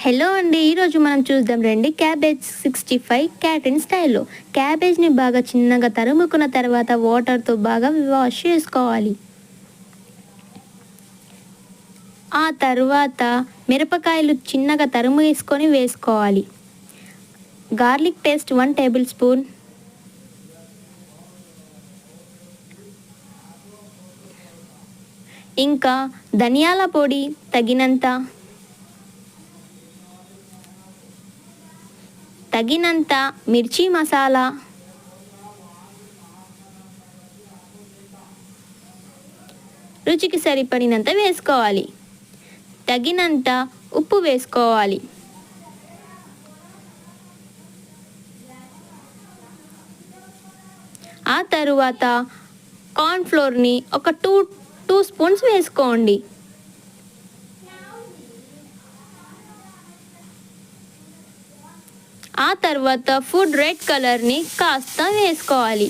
Hello అండి, ఈరోజు మనం చూద్దాం రండి క్యాబేజ్ 65 క్యాటరిన్ స్టైల్లో. క్యాబేజ్ని బాగా చిన్నగా తరుముకున్న తర్వాత వాటర్తో బాగా వాష్ చేసుకోవాలి. ఆ తర్వాత మిరపకాయలు చిన్నగా తరుము వేసుకోవాలి. గార్లిక్ పేస్ట్ 1 టేబుల్ స్పూన్, ఇంకా ధనియాల పొడి తగినంత మిర్చి మసాలా, రుచికి సరిపడినంత వేసుకోవాలి. తగినంత ఉప్పు వేసుకోవాలి. ఆ తరువాత కార్న్ఫ్లోర్ని ఒక టూ స్పూన్స్ వేసుకోండి. ఆ తర్వాత ఫుడ్ రెడ్ కలర్ని కాస్త వేసుకోవాలి.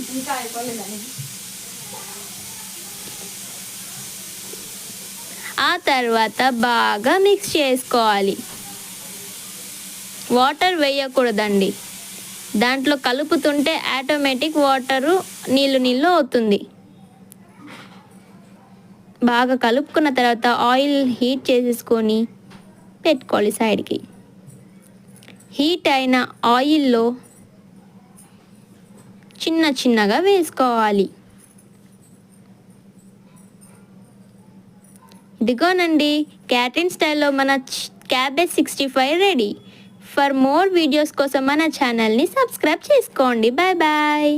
ఆ తర్వాత బాగా మిక్స్ చేసుకోవాలి. వాటర్ వేయకూడదండి, దాంట్లో కలుపుతుంటే ఆటోమేటిక్ వాటరు నీళ్ళు అవుతుంది. బాగా కలుపుకున్న తర్వాత ఆయిల్ హీట్ చేసేసుకొని పెట్టుకోవాలి సైడ్కి. హీట్ అయిన ఆయిల్లో చిన్నగా వేసుకోవాలి. ఇదిగోనండి, క్యాటరిన్ స్టైల్లో మన cabbage 65 ready. For more videos కోసం మన ఛానల్ని సబ్స్క్రైబ్ చేసుకోండి. Bye bye.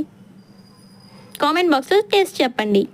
కామెంట్ బాక్స్లో టేస్ట్ చెప్పండి.